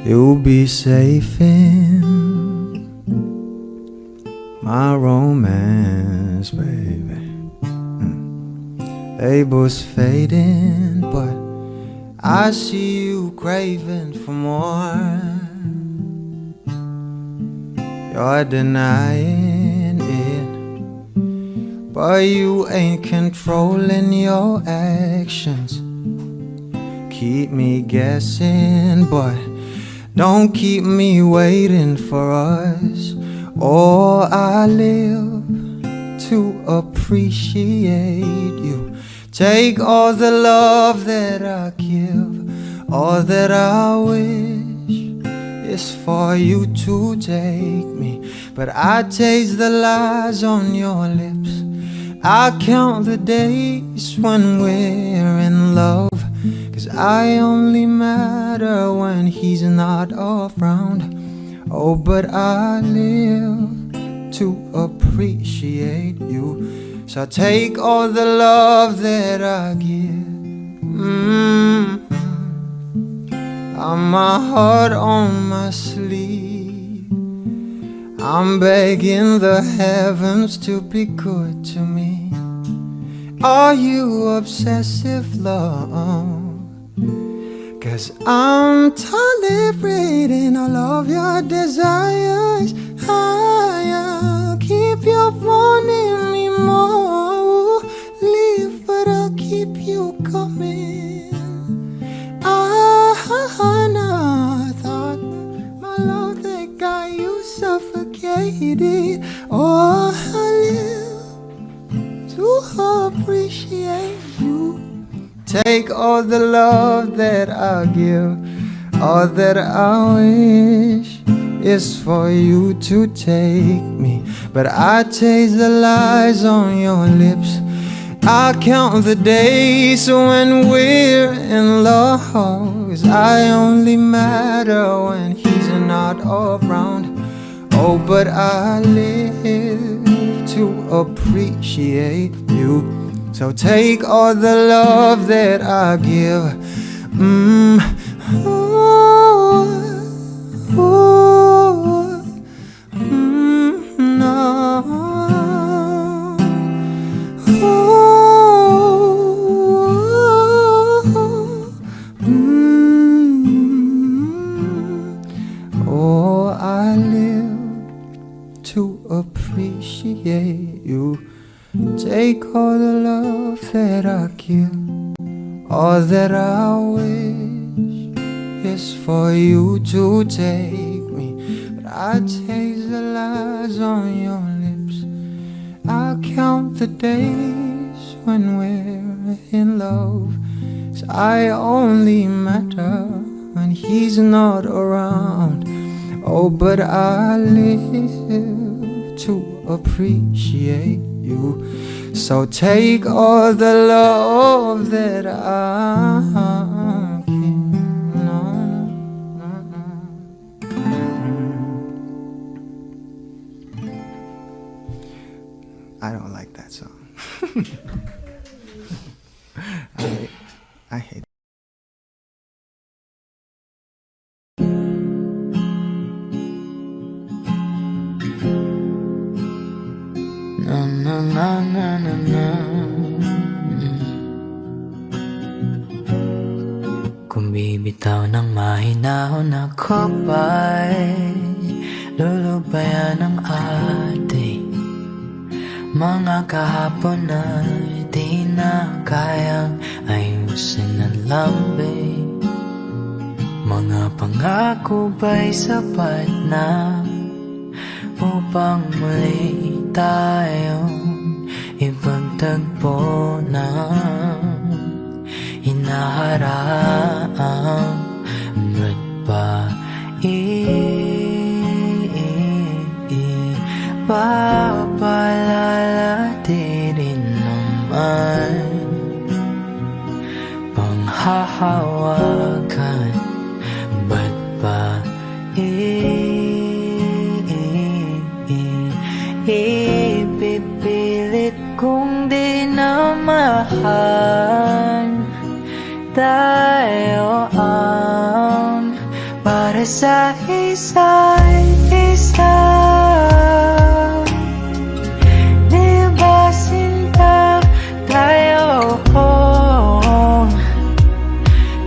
You'll be safe in my romance, baby. Labels fading, but I see you craving for more. You're denying it, but you ain't controlling your actions. Keep me guessing, but don't keep me waiting for us. Or I live to appreciate you. Take all the love that I give, all that I wish is for you to take me. But I taste the lies on your lips. I count the days when we're in love, 'cause I only matter when he's not around. Oh, but I live to appreciate you. So take all the love that I give. I'm my heart on my sleeve. I'm begging the heavens to be good to me. Are you obsessive, love? 'Cause I'm tolerating all of your desires. I'll keep you wanting me more. Leave, but I'll keep you coming. I thought my love that got you suffocated. Oh, I live to appreciate you. Take all the love that I give, all that I wish is for you to take me. But I taste the lies on your lips. I count the days when we're in love, 'cause I only matter when he's not around. Oh, but I live to appreciate you. So take all the love that I give. Oh, I live to appreciate you. Take all the love that I give, all that I wish is for you to take me. But I taste the lies on your lips. I count the days when we're in love, 'cause I only matter when he's not around. Oh, but I live to appreciate you. So take all the love that I can. No. I don't like that song. I hate it. Kung bibitaw ng mahinahon ako ba'y lulubayan ng ating mga kahapon na di na kayang ayusin ng lambing. Mga pangako ba'y sapat na upang muli tayong ipagtagpo na hinaharang? Ba't ba ipapalalatirin naman panghahawakan? Ba't ba ipipilit kung di na mahal tayo ang para sa isa't isa. Di ba sinta tayo?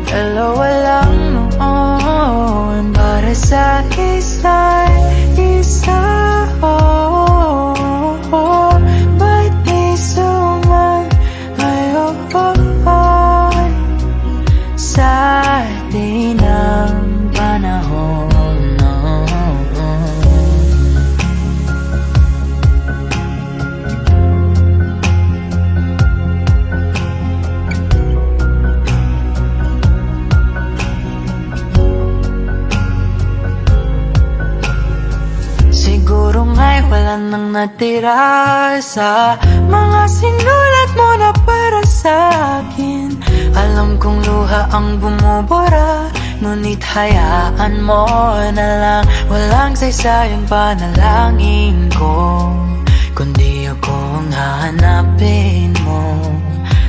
Dalawa lang noon para sa isa't isa. Ba't di suman ngayon sa atin ang panahon? Siguro nga'y wala nang natira sa mga sinulat mo na para sa akin. Alam kong luha ang bumubura, ngunit hayaan mo na lang. Walang saysayang panalangin ko, kundi akong hahanapin mo.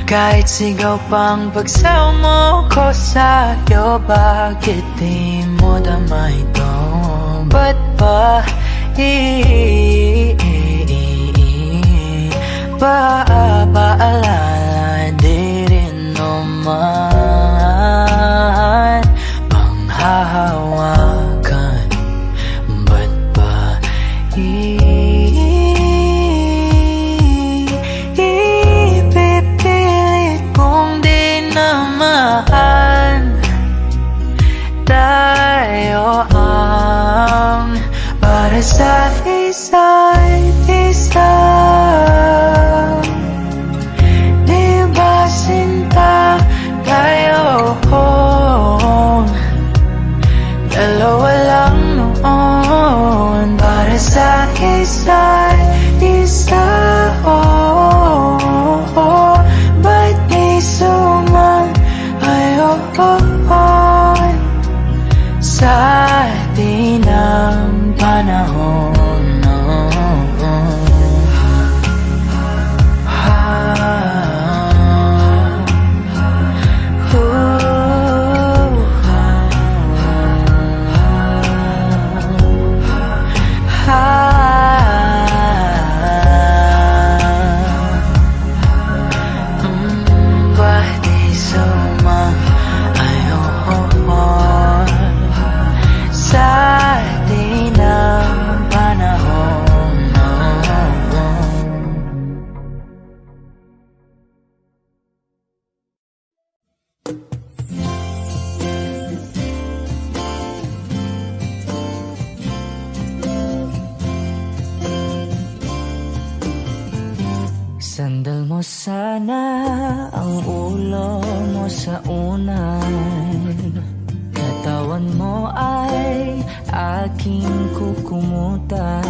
Kahit sigaw pang pagsaw mo ko sa'yo, bakit di mo damay ito? Ba't ba paalala di rin naman panghahawakan? Ba't ba ipipilit kong di naman tayo ang para sa isa't isa? Di ba sinta tayo? Dalawa lang noon para sa isa't isa. Ba't di suman ngayon sa atin ang panahon? Sandal mo sana ang ulo mo sa unan, katawan mo ay aking kukumutan.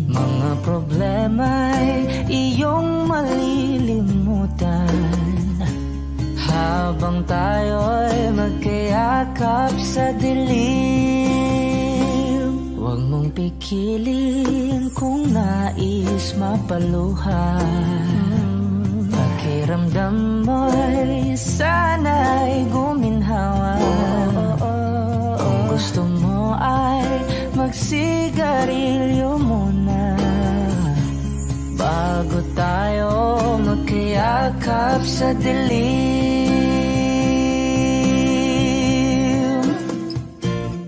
Mga problema'y iyong malilimutan habang tayo'y magkayakap sa dilim. Huwag mong pikilin kung nais mapaluhan. Pakiramdam mo'y sana'y guminhawa. Kung gusto mo ay magsigarilyo muna bago tayo magkayakap sa dilim.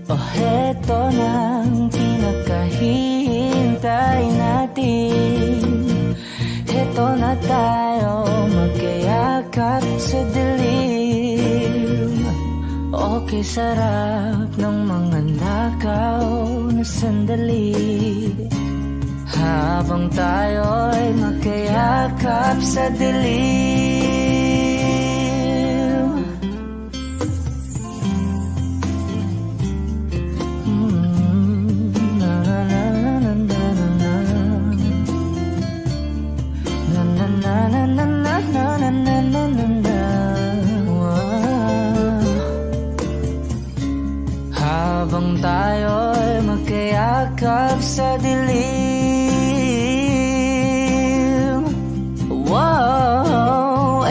Oh, heto nang pinakahihintay natin. Heto na tayo magkayakap sa dilim. Okay, sarap ng mga nakaw na sandali habang tayo'y magkayakap sa dilim. Na na na na na na na na na na na na na na na na. Habang tayo'y magkayakap sa dilim. Wow,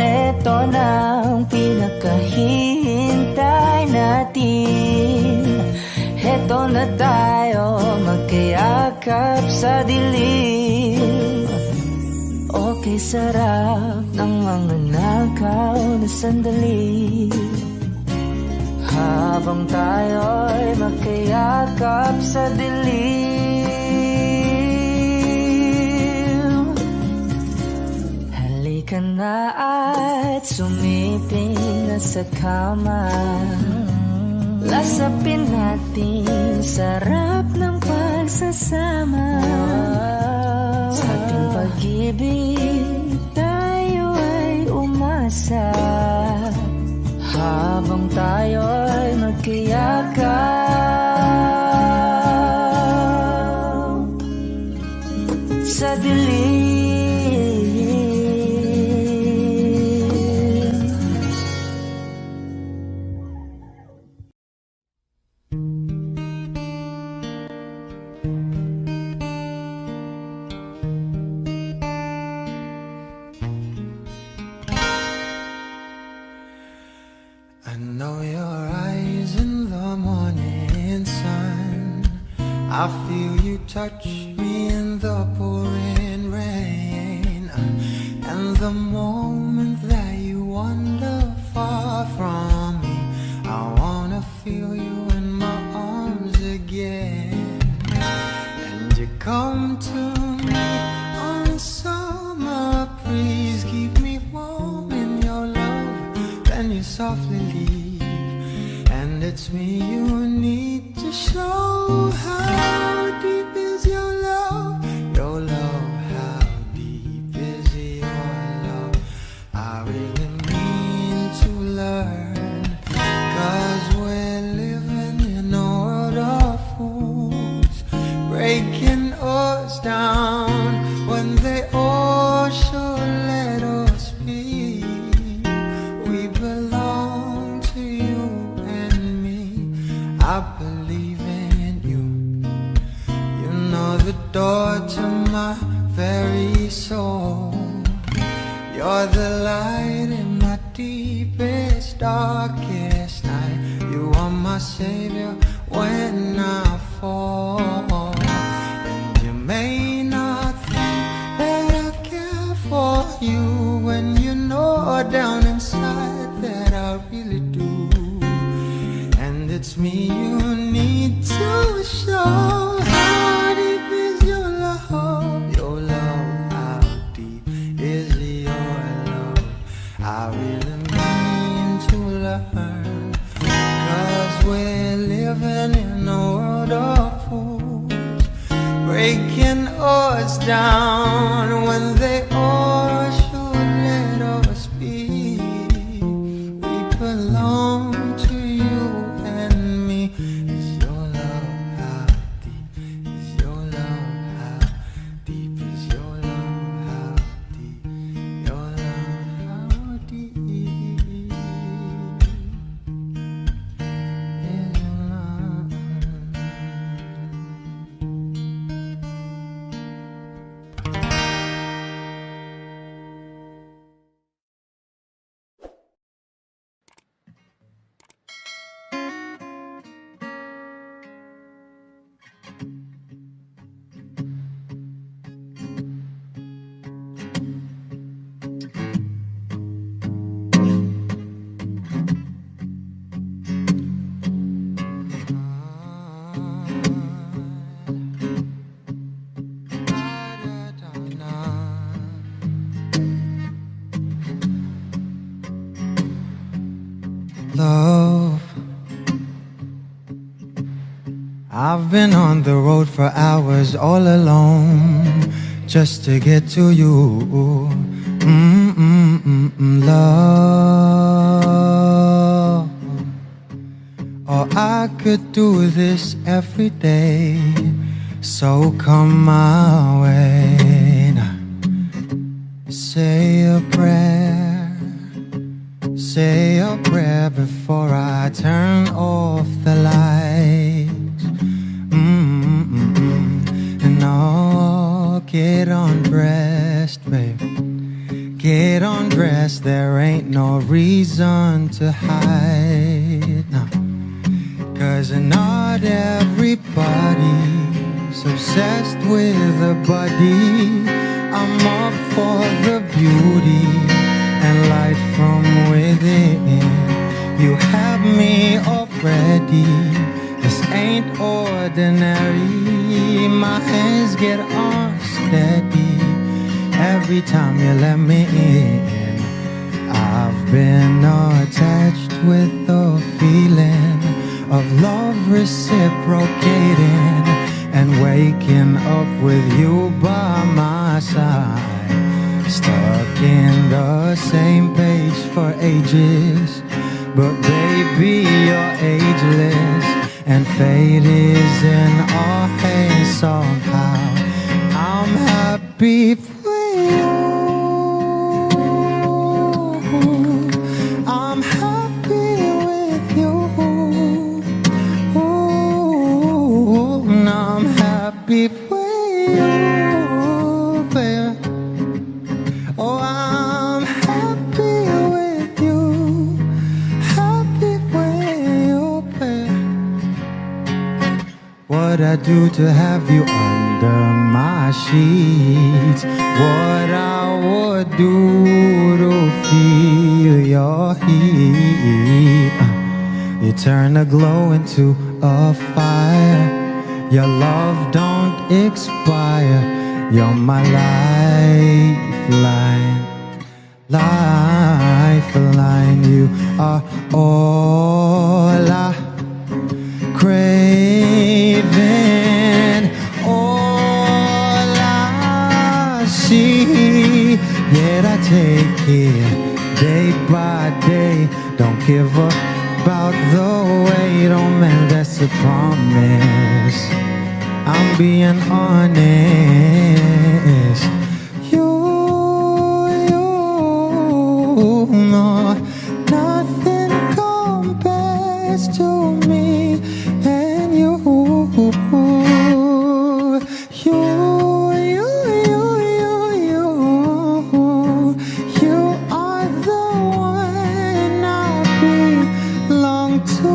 May sarap ng mga nakaw na sandali habang tayo'y magkayakap sa dilim. Halika na at sumiping na sa kama. Lasapin natin sarap ng pagsasama. Sa ating pag-ibig tayo ay umasa habang tayo'y magkayakap sa dilim. I know your eyes in the morning sun. I feel you touch me in the pouring rain. And the moment that you wander far from me, I wanna feel you in my arms again. And you come to me on a summer breeze, keep me warm in your love, then you softly leave. And it's me you need to show. How deep is your love? Your love, how deep is your love? I really mean to learn, 'cause we're living in a world of fools, breaking us down when they all should let us be. We belong to you and me. I believe in you. You know the door to my very soul. You're the light in my deepest, darkest night. You are my savior when I fall. And you may not think that I care for you, when you know down inside that I really do. And it's me you need to show. How deep is your love? Your love, how deep is your love? I really mean to learn, 'cause we're living in a world of fools, breaking us down when they all should let us be. We belong to you and me. Is your love, how deep is your love? How deep is your love? How deep your love? How deep is your love? Love, I've been on the road for hours all alone just to get to you. Love, or I could do this every day, so come my way. Now, say a prayer, say a prayer before I turn off the lights. And oh, get undressed, babe. Get undressed, there ain't no reason to hide now. 'Cause not everybody's obsessed with a buddy. I'm I'm up for the beauty and light from within. You have me already. This ain't ordinary. My hands get unsteady every time you let me in. I've been attached with the feeling of love reciprocating and waking up with you by my side. Stuck in the same page for ages, but baby, you're ageless, and fate is in our hands somehow. I'm happy for you. I'm happy with you. And I'm happy for you, baby. Oh, I'm happy with you. Happy with you, baby. What I do to have you under my sheets, what I would do to feel your heat. You turn a glow into a fire. Your love don't expire. You're my lifeline, lifeline. You are all I craving, all I see. Yet I take it day by day. Don't give up about the wait. Oh man, that's a promise. I'm being honest. You know nothing compares to me and you. You are the one I belong to.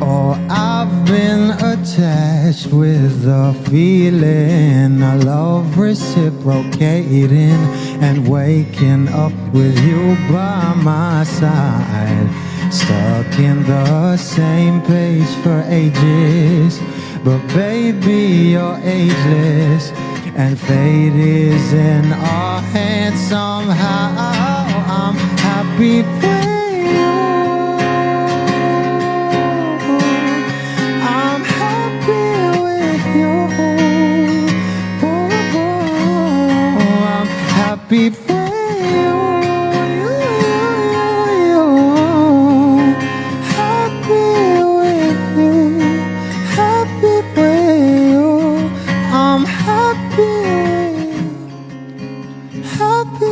Oh, I've been attached with the feeling of love reciprocating and waking up with you by my side. Stuck in the same page for ages, but baby, you're ageless, and fate is in our hands somehow. I'm happy for you. I'm happy with you. I'm happy for you. Happy with you. Happy with you. I'm happy with you.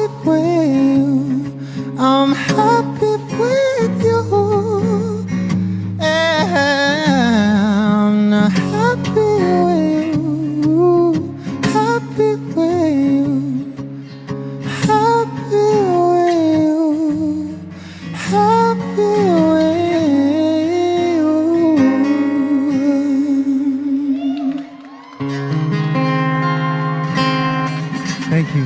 I'm happy with you. I'm not happy with you. Happy with you. Happy with you. Happy with you. Thank you.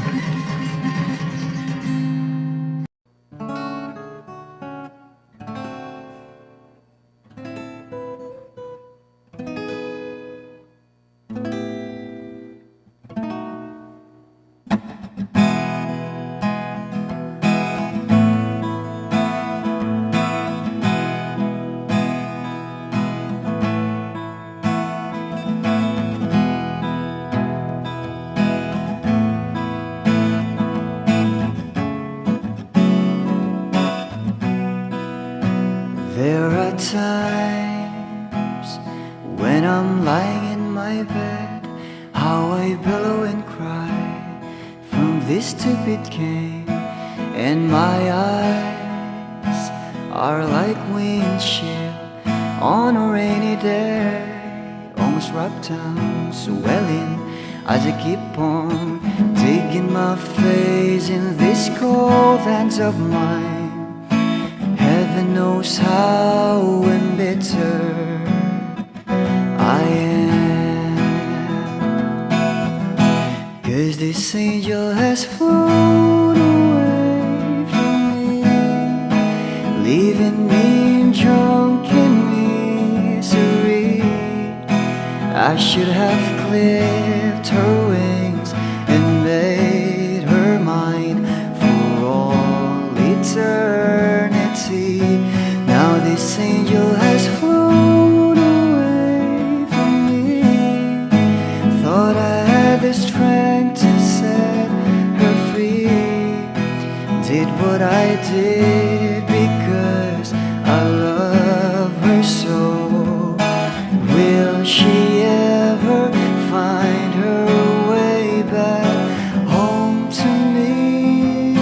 There are times when I'm lying in my bed, how I billow and cry from this stupid game, and my eyes are like windshield on a rainy day, almost rubbed down, swelling as I keep on digging my face in these cold hands of mine. Heaven knows how embittered I am, 'cause this this angel has flown away from me, leaving me in drunken misery. I should have clipped her wings and made her mine for all eternity. Now this angel has flown away from me. Thought I had the strength to set her free. Did what I did because I love her so. Will she ever find her way back home to me?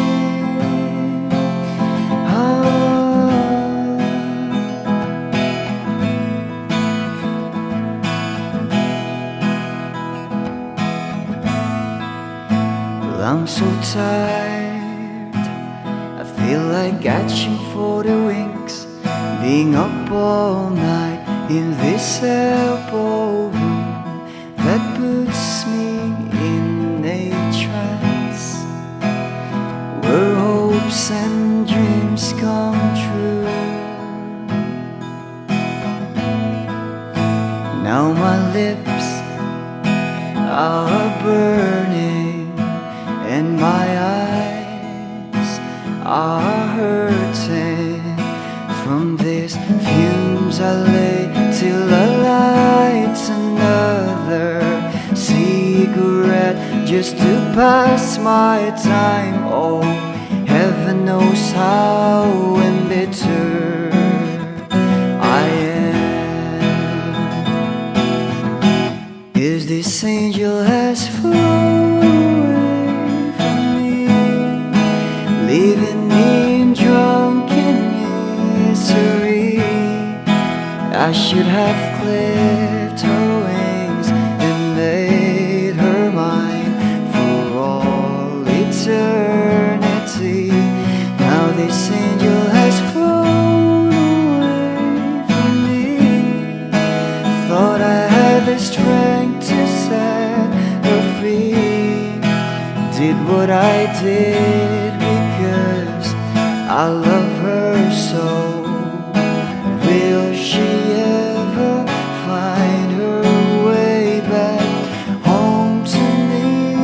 Well, I'm so tired, I feel like catching for the winks, being up all night in this elbow room that puts me in a trance, where hopes and dreams come true. Now my lips are burning and my eyes are hurting from these fumes I lay till I light another cigarette just to pass my time. Oh, heaven knows how embittered I am. Is this angel has flown away from me, leaving me in drunken misery. I should have clipped her wings and made her mine for all eternity. Now this angel has flown away from me. Thought I had the strength to set her free. Did what I did because I love her so. Will she ever find her way back home to me?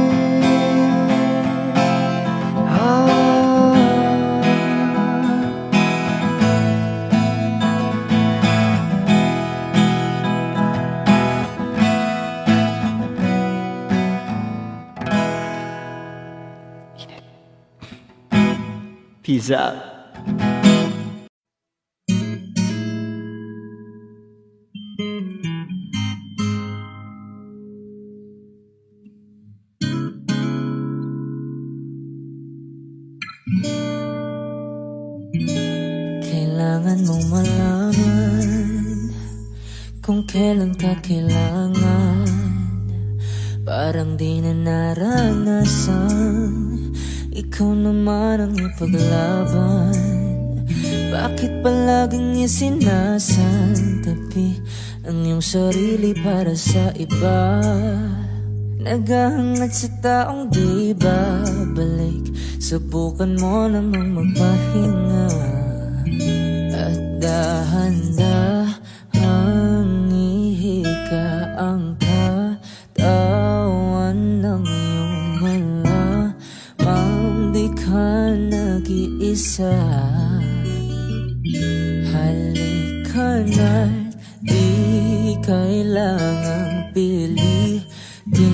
Peace out. Kailangan mong malaman kung kailan ka kailangan. Parang di na naranasan, ikaw naman ang ipaglaban. Bakit palaging isinasantabi ang iyong sarili para sa iba? Naghahangad sa taong di babalik, subukan mo namang magpahinga. At dahan-dahang ihika ang katawan ng iyong malamang di ka nag-iisa. Halika na't di kailangang pilitin,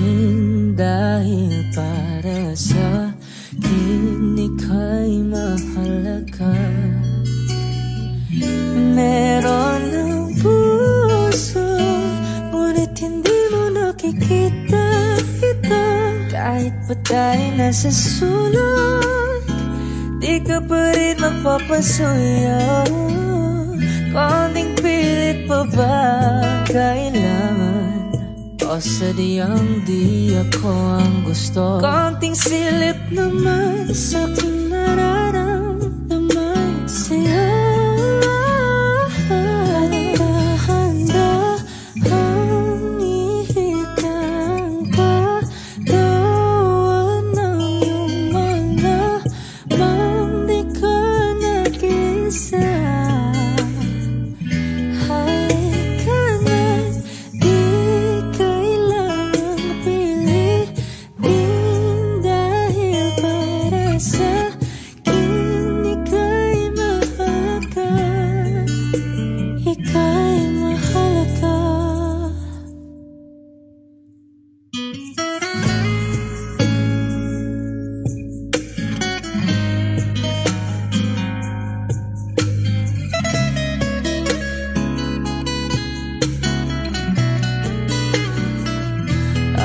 dahil para sa akin ika'y mahalaga. Meron ng puso, ngunit hindi mo nakikita ito. Kahit pa tayo nasa sulok, di ka pa rin mapapasuyo. Konting pilit pa ba kailangan? O sadyang di ako ang gusto? Konting silip naman sa aking nararamdaman sa'yo. Dahan-dahang ihika ang katawan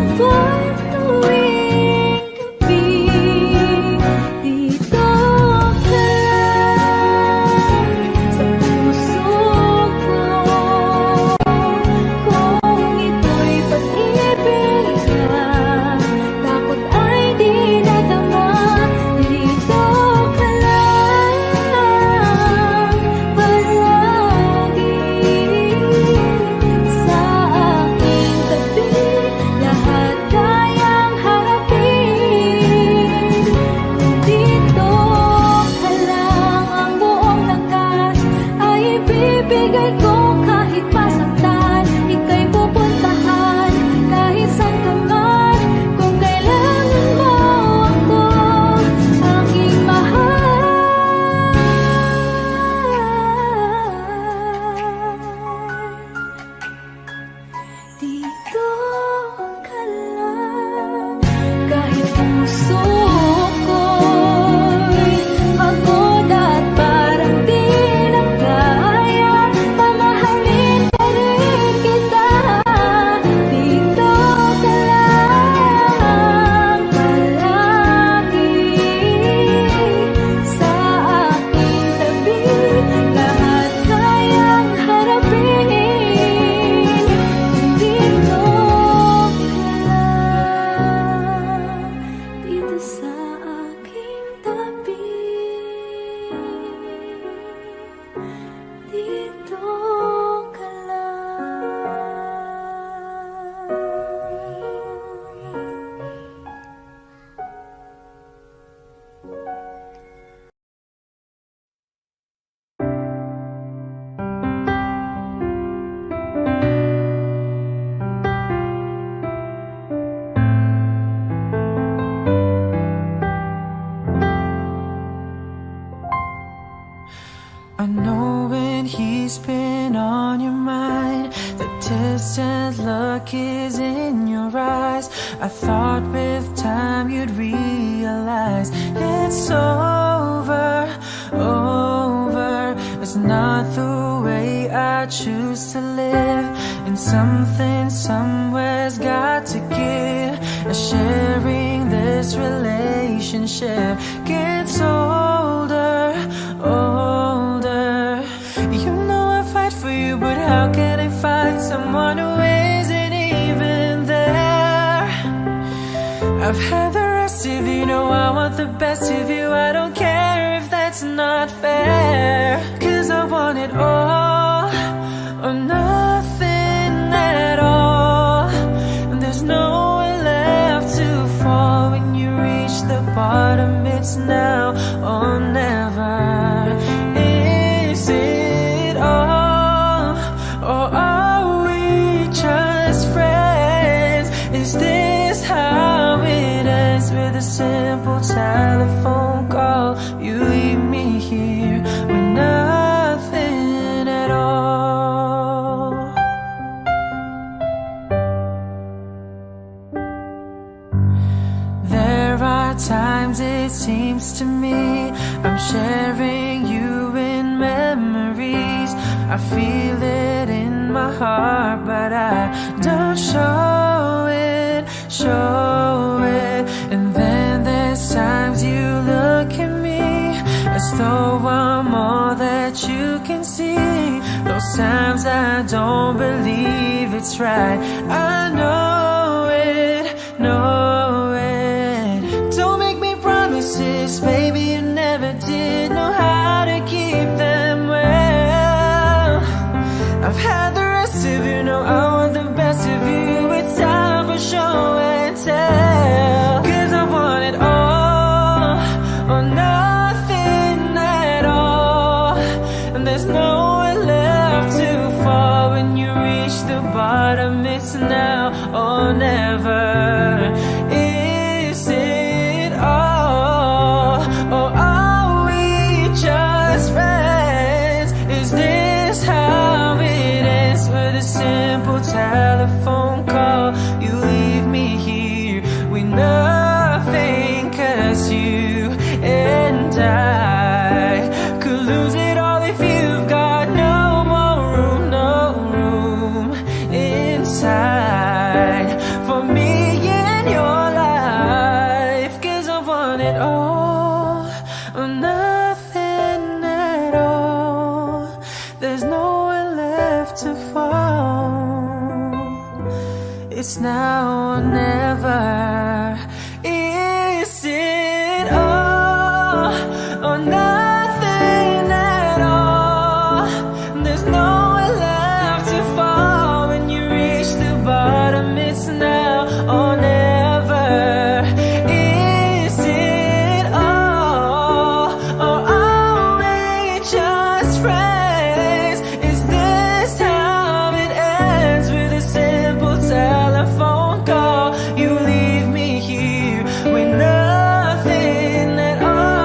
sabay tuwing gabi. Dito ka lang sa puso ko. Kung ito'y pag-ibig na takot ay di nadama. Dito ka lang palagi sa aking tabi. Lahat kayang harapin. Dito ka lang, ang buong lakas ay ibibigay ko kahit masaktan. Ika'y pupuntahan kahit saan ka man. Kung kailangan mo ako, aking mahal. Dito ka lang kahit puso ko'y pagod at parang di na kaya. Mamahalin pa rin kita. Dito ka lang palagi sa aking tabi. Lahat kayang harapin. Dito ka lang, dito sa aking tabi. Dito ka lang. I know when he's been on your mind, the distant look is in your eyes. I thought with time you'd realize it's over, over. It's not the way I choose to live, and something somewhere's got to give. And sharing this relationship gets older, older. You know I fight for you, but how can I fight someone who isn't even there? I've had the rest of you, know I want the best of you. I don't care if that's not fair, 'cause I want it all or nothing at all. And there's nowhere left to fall. When you reach the bottom, it's now or never. Is it all, or are we just friends? Is this how it ends, with a simple telephone call? You leave me here with nothing at all. There are times it seems to me I'm sharing you in memories. I feel it in my heart, but I don't show it, show it. And then there's times you look at me as though I'm all that you can see. Those times I don't believe it's right. I know it, know it. Don't make me promises, baby, you never did know how to keep them well. I've had the rest of you, know I want the best of you. It's time for show and tell, 'cause I want it all or nothing at all. And there's nowhere left to fall. When you reach the bottom, it's now or never. Is it all, or are we just friends? Is this how it ends, with a simple telephone call? You leave me here with nothing, 'cause you and I could lose it all if you've got no more room, no room inside for me. now or never. Is it all or nothing at all? There's nowhere left to fall. When you reach the bottom, it's now or never. Is it all or are we just friends? Is this how it ends with a simple telephone call? You leave me here with nothing at all.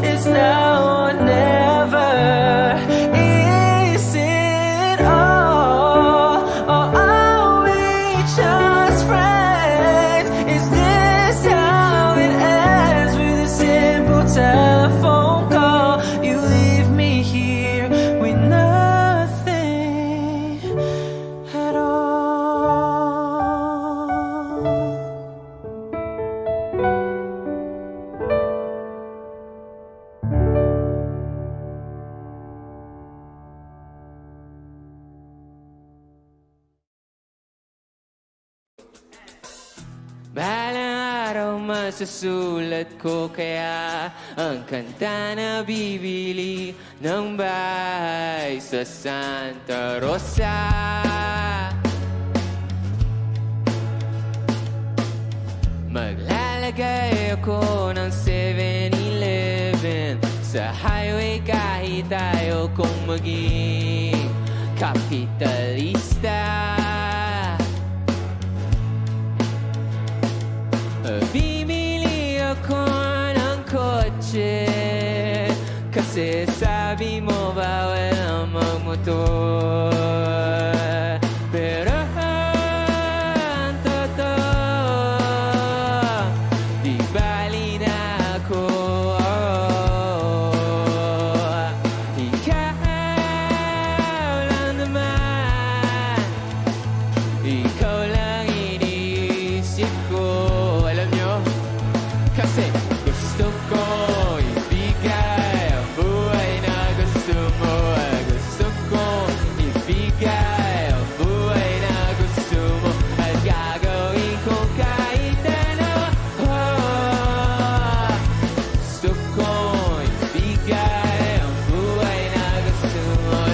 It's now or never. Is it all or are we just friends? Is this how it ends with a simple telephone call? You leave me here with nothing at all. Balang araw masusulat ko kaya ang kanta na bibili ng bahay sa Santa Rosa. Maglalagay ako ng 7-Eleven sa highway kahit ayaw kong maging kapitalista. Bimili ako ng kotse kasi sabi mo bawal ang magmotor. Pero ang totoo, di bali na ako. Ikaw lang naman, ikaw lang iniisip ko. Alam nyo, kasi gusto ko ibigay ang buhay na gusto mo. Gusto ko ibigay ang buhay na gusto mo. At gagawin ko kahit ano. Gusto ko ibigay ang buhay na gusto mo.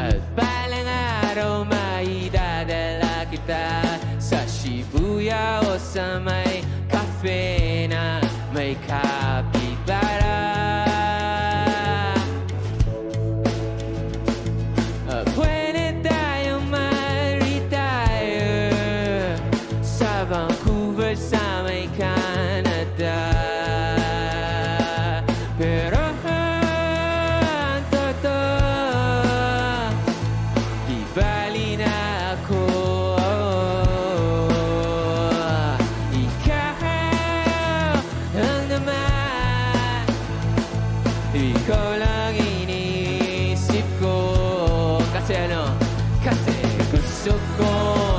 At balang araw maidadala kita sa Shibuya o sa may cafe na may kapibara. Pwede tayong ma-retire sa Vancouver sa may Canada. Pero ang totoo, di bali na ako. Ikaw lang naman, ikaw lang iniisip ko. Kasi ano? Kasi gusto ko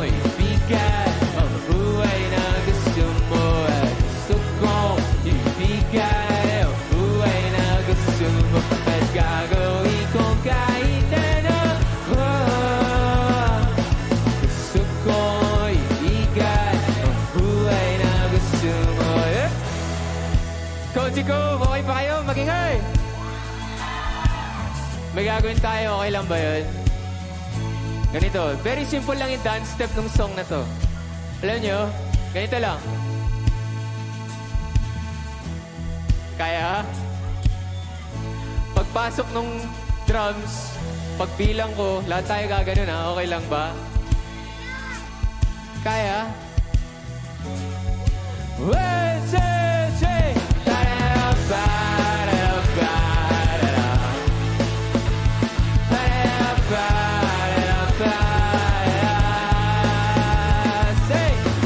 ibigay ang buhay na gusto mo. Gusto ko ibigay ang buhay na gusto mo. At gagawin ko kahit ano. Gusto ko ibigay ang buhay na gusto mo. Coach ko, okay pa kayo? Magingay! May gagawin tayo, okay lang ba yun? Ganito, very simple lang yung dance step ng song na to. Alam nyo, ganito lang. Kaya? Pagpasok ng drums, pagbilang ko, lahat tayo gaganon ha, okay lang ba? Kaya? 1, 2, 3!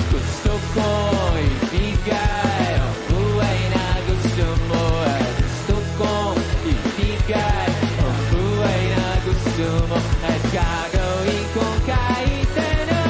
Gusto ko ibigay ang buhay na gusto mo. Gusto ko ibigay ang buhay na gusto mo. At gagawin ko kahit ano.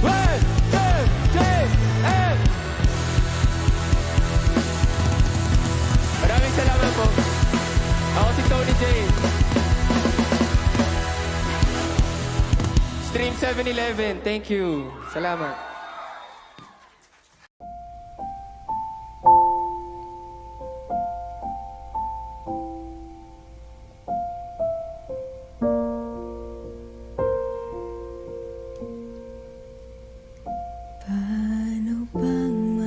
One, two, three, and... Maraming salamat po. Ako si Tony J. Stream 7-Eleven. Thank you. Salamat. Paano bang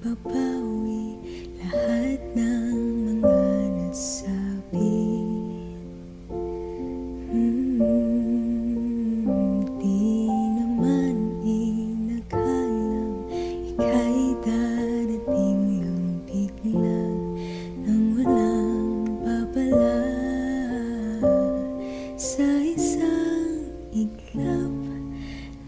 mapapawi lahat ng mga nasabi? Di naman inakalang ika'y darating lang bigla nang walang babala. Sa isang iglap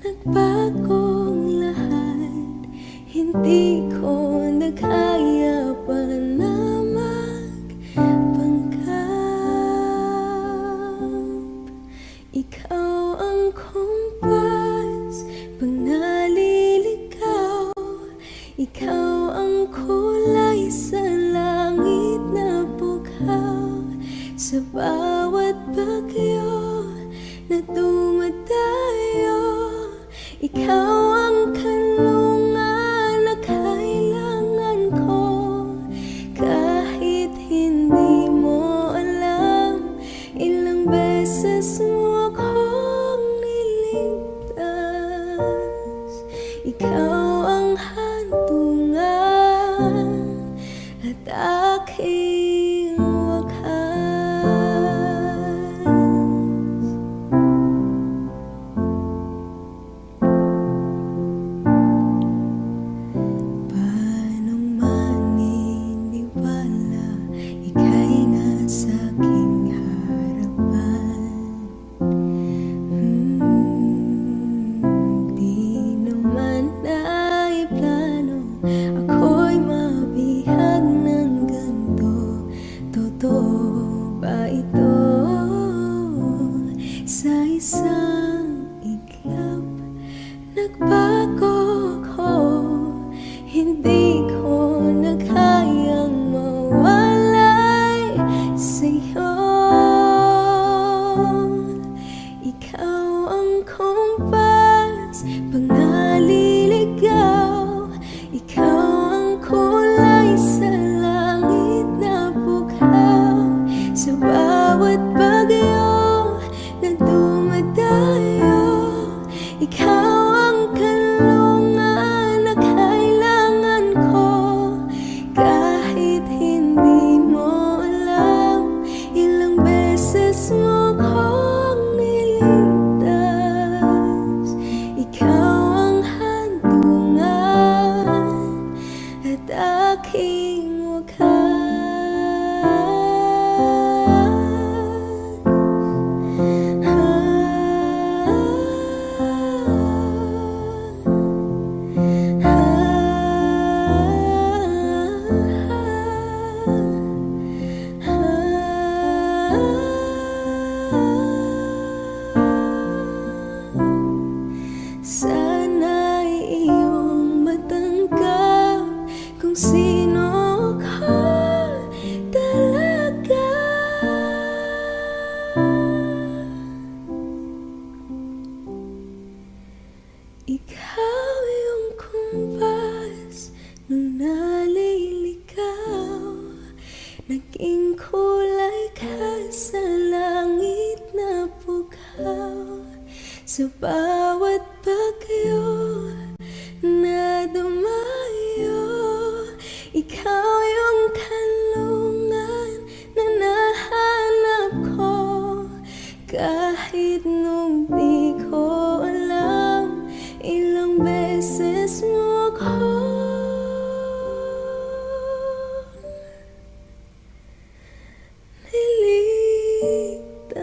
nagbagong lahat, hindi ko na kaya pa na magpanggap. Ikaw ang kumpas pag naliligaw, ikaw ang kulay sa langit na bukaw. Sa bawat bagyo na dumadayo, ikaw ang kanlungan na kailangan ko. Kahit hindi mo alam, ilang beses mo akong niligtas. Ikaw ang hantungan at aking wakas. Paano maniniwala ika'y nasa aking harapan? Di naman naiplano ako'y mabihag ng ganito. Totoo ba ito? Sa isang iglap nagbago ko, hindi ko na kayang mawalay sa'yo. Ikaw ang kumpas pag naliligaw, ikaw ang kulay sa langit na bukaw. Sa bawat bagyo na dumadayo, ikaw ang kanlungan na kailangan ko. Kahit hindi mo alam, ilang beses mo akong niligtas. Ikaw ang hantungan at aking wakas. Sana'y iyong matanggap kung sino ka talaga. Ikaw yung kumpas nung naliligaw, naging kulay ka sa langit na bukaw. Sa bawat bagyo na dumayo, ikaw yung kanlungan na nahanap ko. Kahit nung di ko alam, ilang beses beses mo ko niligtas.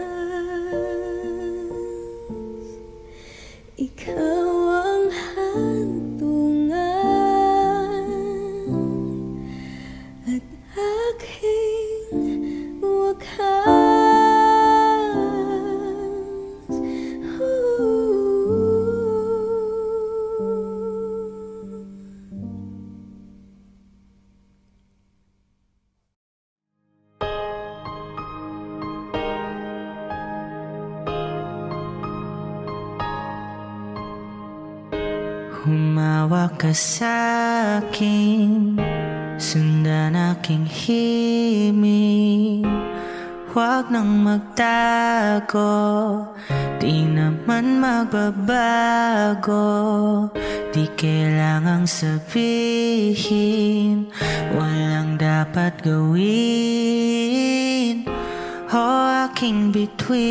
Ikaw ang hantungan at aking wakas. Humawak ka sa'kin, sundan aking himig. Huwag nang magtago, di naman magbabago. Di kailangang sabihin, walang dapat gawin. O aking bituin,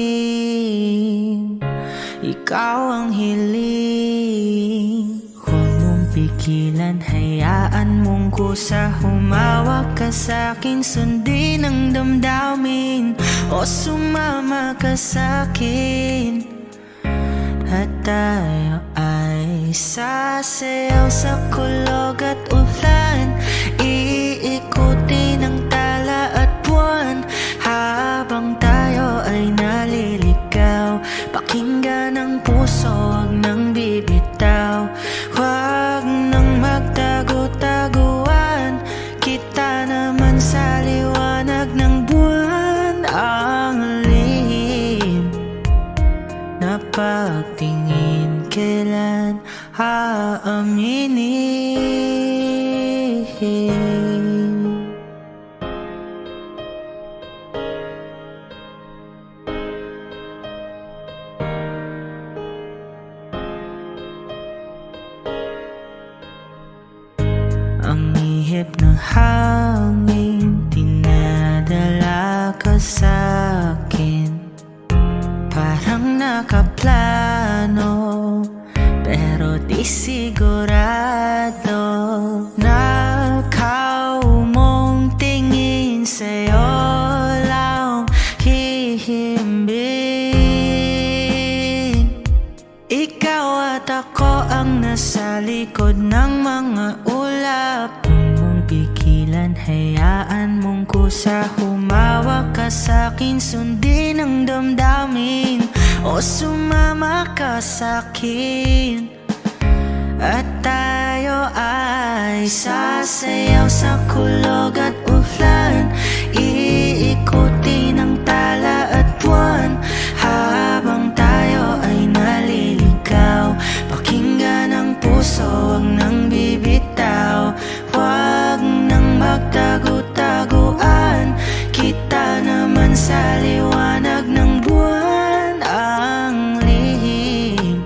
ikaw ang hiling. Huwag mong pigilan, hayaan mong kusa. Humawak ka sa'kin, sundin ang damdamin. O sumama ka sa'kin, at tayo ay sasayaw sa kulog at ulan. Iikutin ang tala at buwan, habang tayo ay naliligaw. Pakinggan ang puso, huwag nang bibitaw. Huwag nang magtago-taguan, kita naman sa liwanag ng buwan. Ang lihim na pagtingin, kailan aaminin? Ang ihip ng hangin, dinadala ka sa'kin. Parang nakaplano, pero di sigurado. Nakaw mong tingin, sa'yo lang hihimbing. Ikaw at ako ang nasa likod ng mga ulap. Huwag mong pigilan, hayaan mong kusa. Humawak ka sa'kin, sundin ang damdamin. O sumama ka sa'kin, at tayo ay sasayaw sa kulog at ulan. Iikutin ang tala at buwan, habang tayo ay naliligaw. Pakinggan ang puso, huwag nang bibitaw. Huwag nang magtago-taguan, kita naman sa liwanag ng buwan. Ang lihim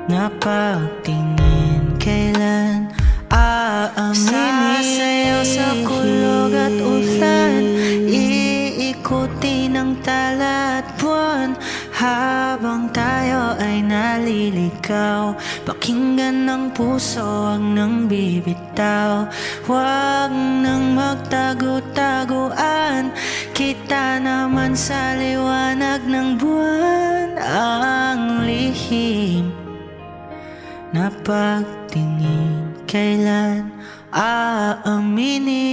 na pagtingin, kailan aaminin? Sasayaw sa kulog at ulan, iikutin ang tala at buwan, habang tayo ay naliligaw. Pakinggan ng puso, huwag nang bibitaw. Huwag nang magtago-taguan, kita naman sa liwanag ng buwan. Ang lihim na pagtingin, kailan aaminin?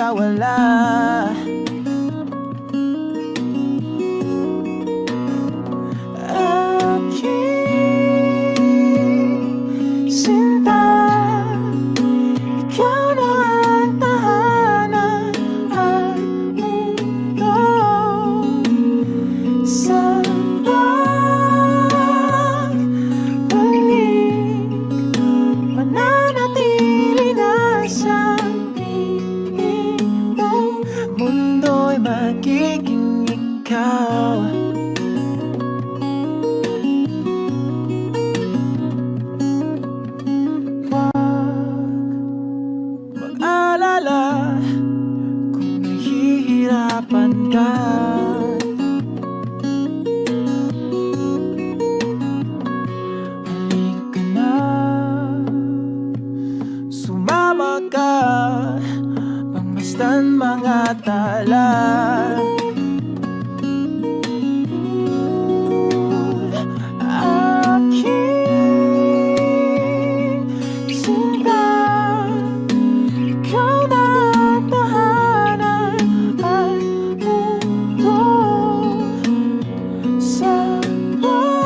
magkawala. Aking sinta, ikaw na ang tahanan at mundo sa pagbalik. Mananatili na sa piling mo, mundo'y magiging ikaw. Mag-alala kung nahihirapan ka. Halika na, sumama ka, pagmasdan mga tala. Aking sinta, ikaw na ang tahanan at mundo sa pagbalik.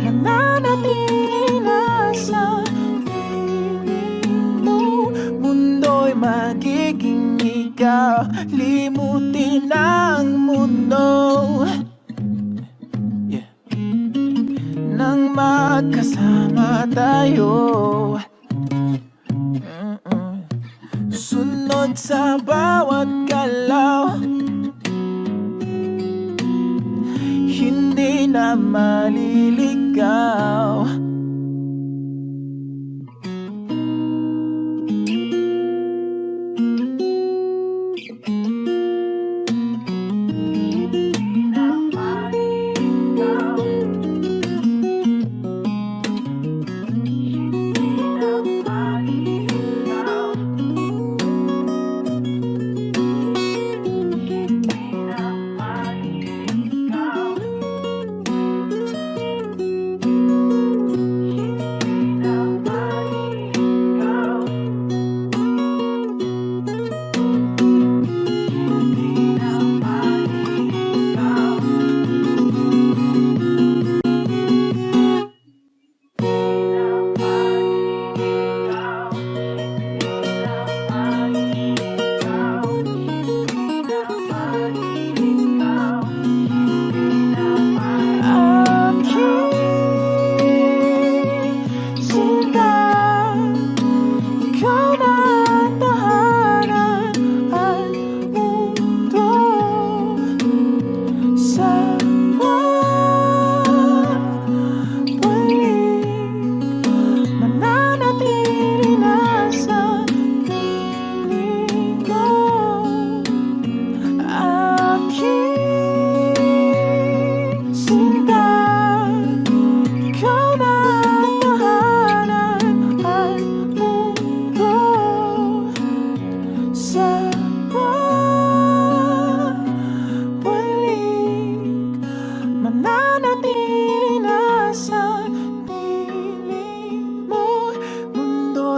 Mananatili na sa piling mo, mundo'y magiging ikaw. Limutin ang mundo nang magkasama tayo. Sunod sa bawat galaw, hindi na maliligaw.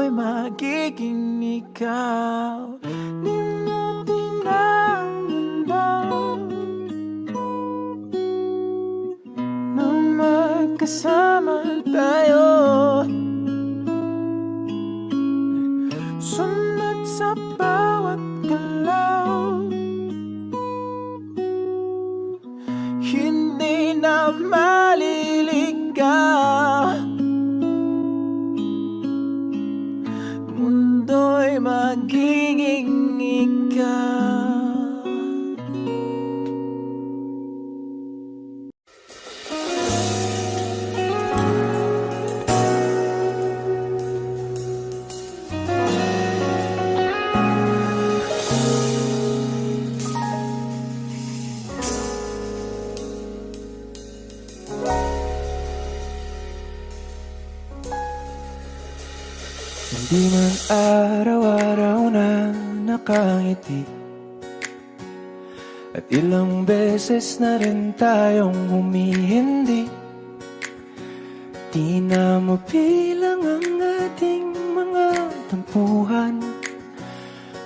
magiging ikaw. Limutin ang mundo nang magkasama tayo. Sunod sa bawat galaw, hindi na maliligaw. Mundo'y magiging ikaw. Hindi man araw-araw na nakangiti, at ilang beses na rin tayong humihindi. Di na mabilang ang ating mga tampuhan.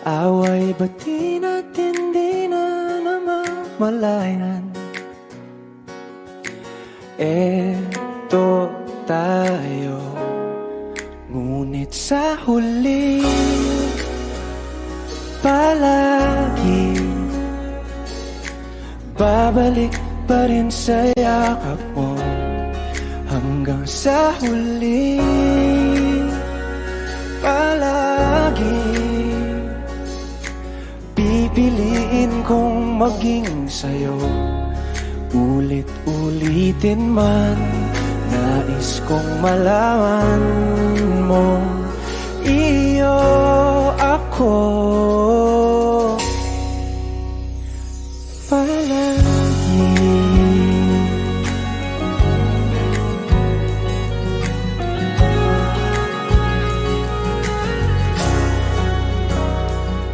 Away bati natin di na namamalayan. Eto tayo, ngunit sa huli palagi babalik pa rin sa yakap mo. Hanggang sa huli palagi pipiliin kong maging sa'yo. Ulit-ulitin man, nais kong malaman mo, iyo ako palagi.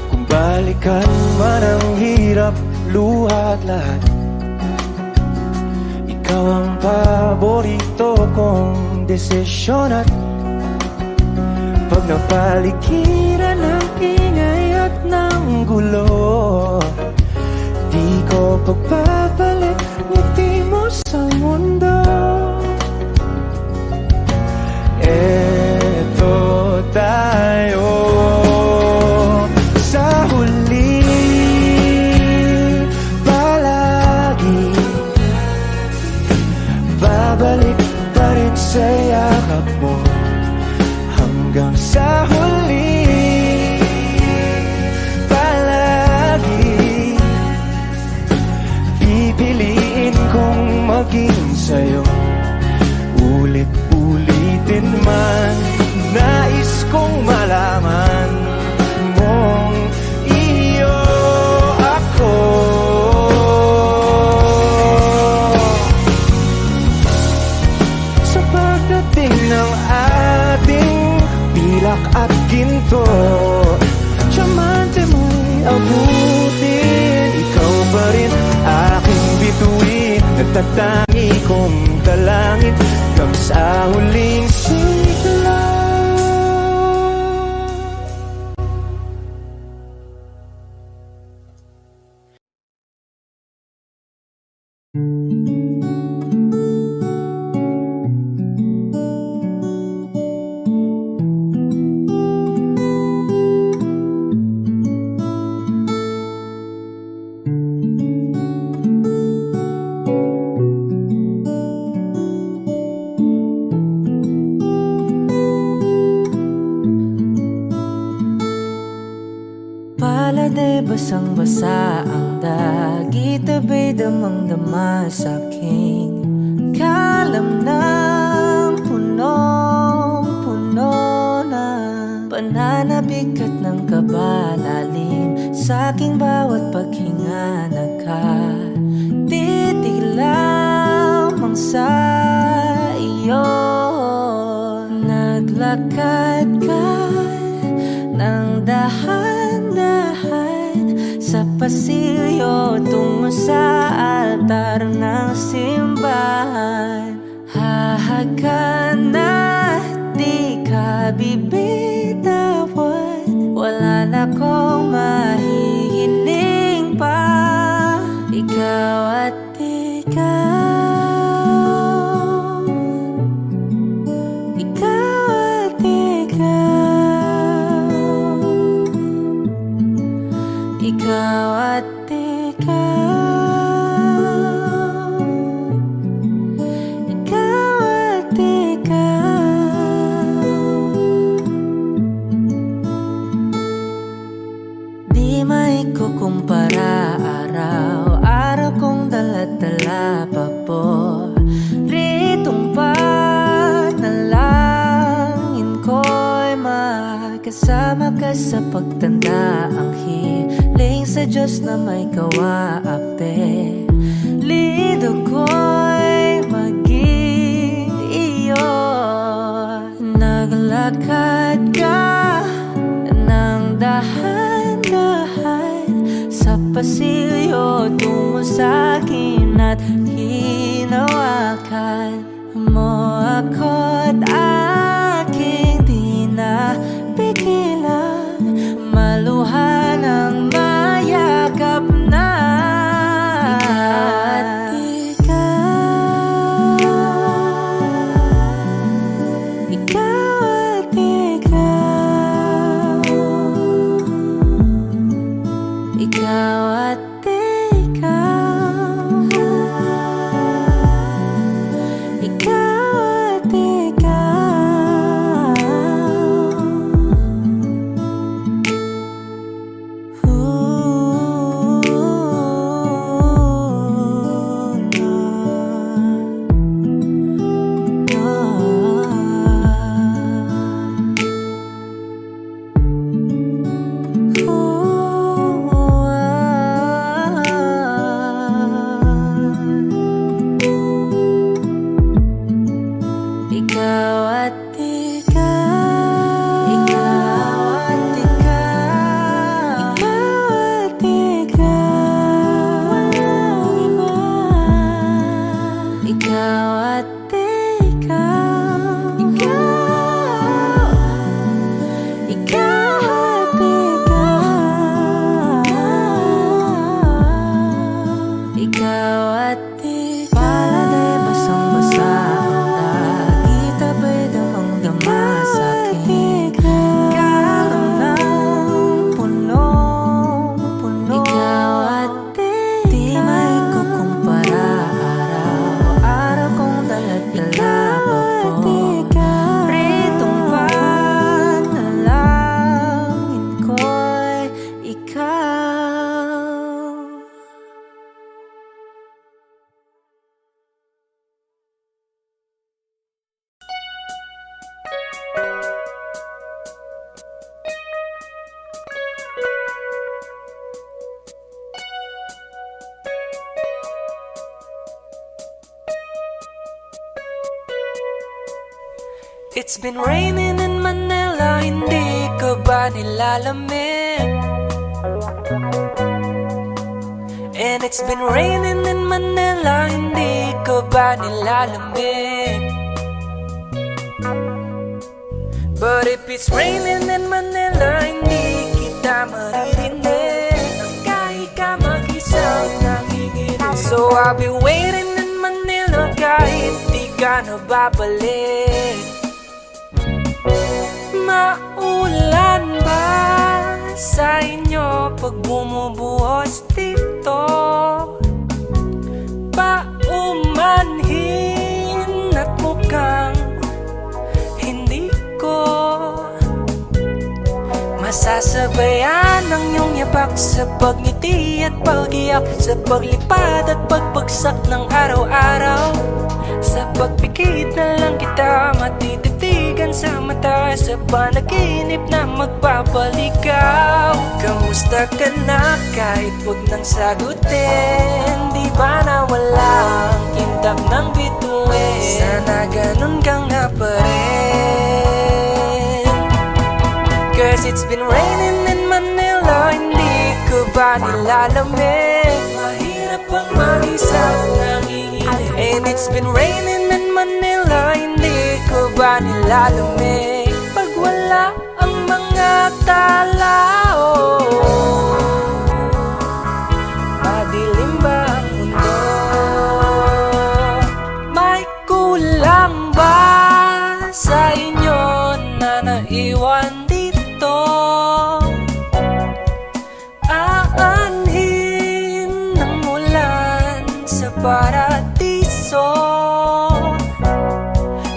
Kung balikan man ang hirap, luha at lahat, ikaw ang paborito kong desisyon. At pag napaligiran ng ingay at ng gulo, di ko pagbabalik ngiti mo sa mundo. Eto tayo sa huli palagi, babalik pa rin sa yakap mo. Hanggang sa huli palagi pipiliin kong maging sa'yo. Ulit-ulitin man, nais kong malaman mong iyo ako. Sa pagdating ng ating pilak at ginto, diamante mo'y abutin. Ikaw pa rin aking bituin, nagtatangi kong dalangin hanggang sa huling sigla. Pala'y basang-basa ang dagit, abay damang-dama sa'king kalamnang punong-puno na pananabik at ng kabalalim sa'king bawat paghinga. Nakatitig lamang sa iyo, naglakad ka ng dahan-dahan sa pasilyo tungo sa altar ng simbahan. Hahagan at di ka bibitawan, wala na kong mahihiling pa. Ikaw at ikaw, ikaw at ikaw, ikaw at ikaw, ikaw at ikaw. Di maikukumpara, araw-araw kong dala-dala paboritong panalangin ko'y makasama ka sa pagtanda. Ang hiling sa Diyos na may kawaape, lido ko'y maging iyo. Naglakad ka ng dahan-dahan sa pasilyo tungo sa'kin at hinawakan mo ako't aking di na pigilan. at ikaw. Ikaw at ikaw. Ikaw at ikaw. Ikaw at ikaw. Ikaw at ikaw. Walang iba. Ikaw at ikaw. Ikaw. Ikaw at ikaw. Ikaw at ikaw. Paladay basang-basa ang dagit, abay damang-dama sa'kin. Karam ng punong-puno. Ikaw at ikaw. Di maikukumpara, araw-araw kong dala-dala pa po. Pritong panalangin ko'y ikaw. It's been raining in Manila, hindi ka ba nilalamig? And it's been raining in Manila, hindi ka ba nilalamig? But if it's raining in Manila, hindi kita maririnig. Kahit ka mag-isang nanginginig. So I'll be waiting in Manila kahit di ka na babalik. Maulan ba sa inyo pag bumubuhos dito? Paumanhin at mukhang hindi ko masasabayan ang iyong yapak sa pagngiti at pag-iyak, sa paglipad at pagbagsak ng araw-araw. Sa pagpikit na lang kita matititigan sa mata, sa panaginip na magpapaligaw. Kamusta ka na kahit wag nang sagutin? Di ba na walang kintab ng bituin? Sana ganun ka nga pa rin. Cause it's been raining in Manila, hindi ko ba nilalamig? Mahirap bang mag-isa nanginginig? And it's been raining in Manila, hindi ko ba nilalamig? Pag wala ang mga tao, madilim ba ang mundo? May kulang ba sa inyo na naiwan dito? Aanhin ng ulan sa paradiso.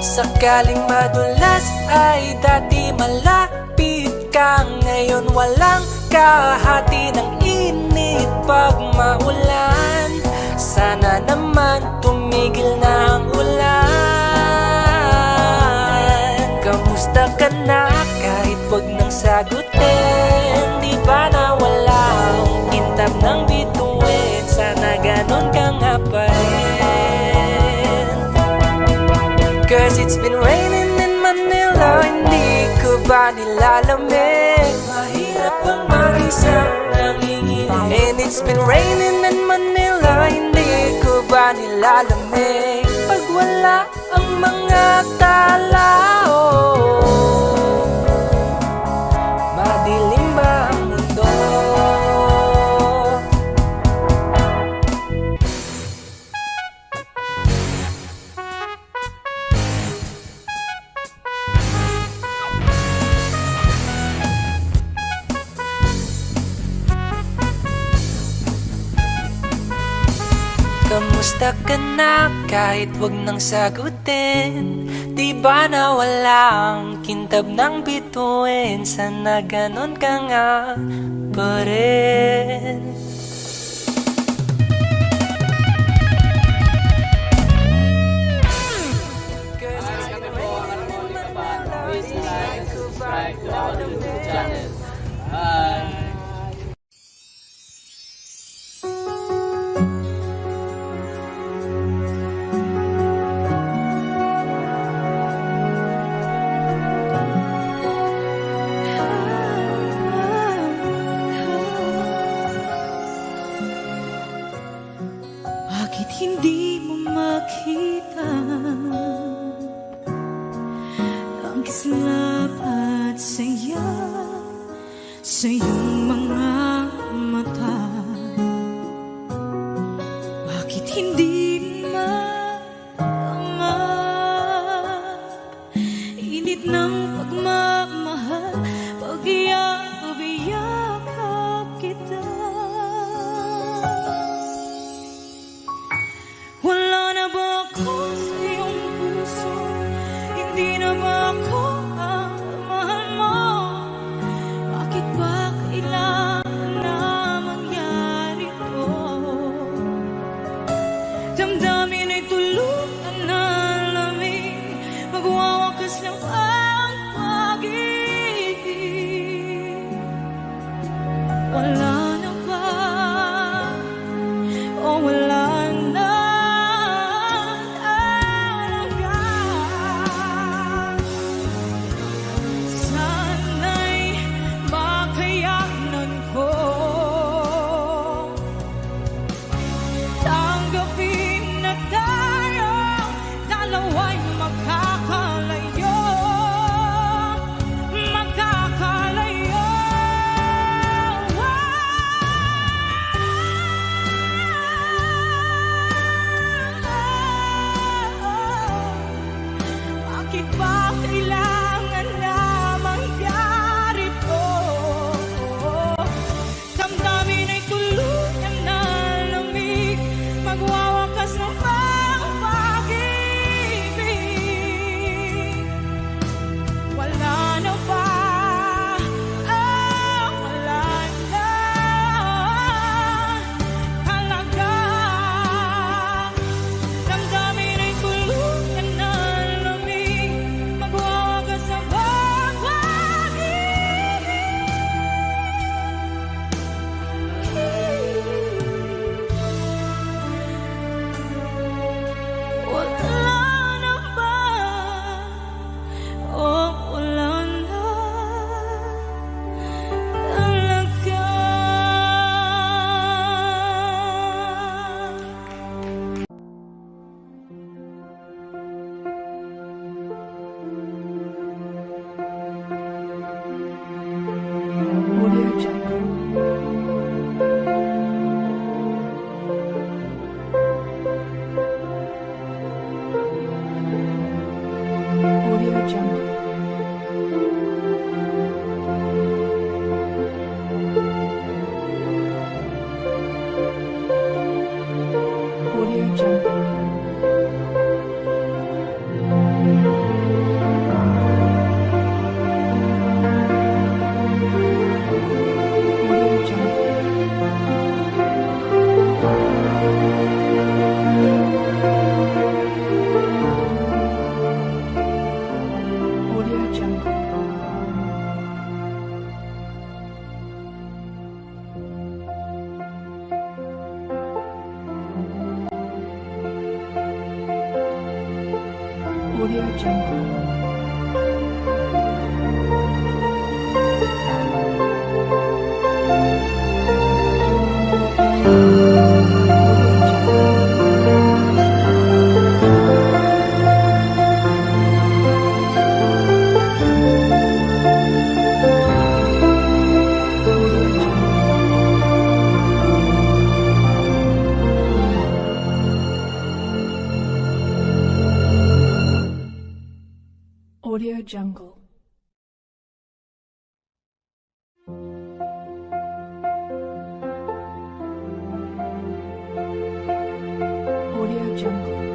Sakaling madulas ay dati malapit ka, ngayon walang kahati ng init pag maulan. Sana naman tumigil na ang ulan. Kamusta ka na kahit wag nang sagutin? Di ba na walang kintab ng bituin? Sana ganon ka nga pa rin. Cause it's been raining in Manila, hindi ko ba nilalamig? Mahirap bang mag-isa nanginginig? And it's been raining in Manila, hindi ko ba nilalamig? Pag wala ang mga tao, madilim ba ang mundo? Kamusta ka na kahit wag nang sagutin? Di ba na walang kintab ng bituin? Sana ganon ka nga pa rin. Subscribe to our YouTube channel. Bye! Bakit hindi mo makita ang kislap at saya sa iyong mga mata? Bakit hindi maama init ng pagmamahal pag iyakap kita? Wala na ba ako sa iyong puso? Hindi na ba ako ang mahal mo? Bakit ba kailangan na mangyari to? Damdamin ay tuluyan na lamig, magwawakas lang ang pag-ibig. Wala na ba? O wala na? Sana'y makayanan ko tanggapin na tayo dalawa'y magkakalayo. Bakit ba kailangan na mangyari to? Damdamin ay tuluyan na lamig, magwawakas ng pag-ibig. Wala na ba? Wala na talaga. Damdamin ay tuluyan na lamig, magwawakas ng pag-ibig. Wala na ba? Wala na talaga. Audio Jungle. Audio Jungle. Audio Jungle. Audio Jungle. Audio Jungle. Audio Jungle. Audio Jungle. Jungle.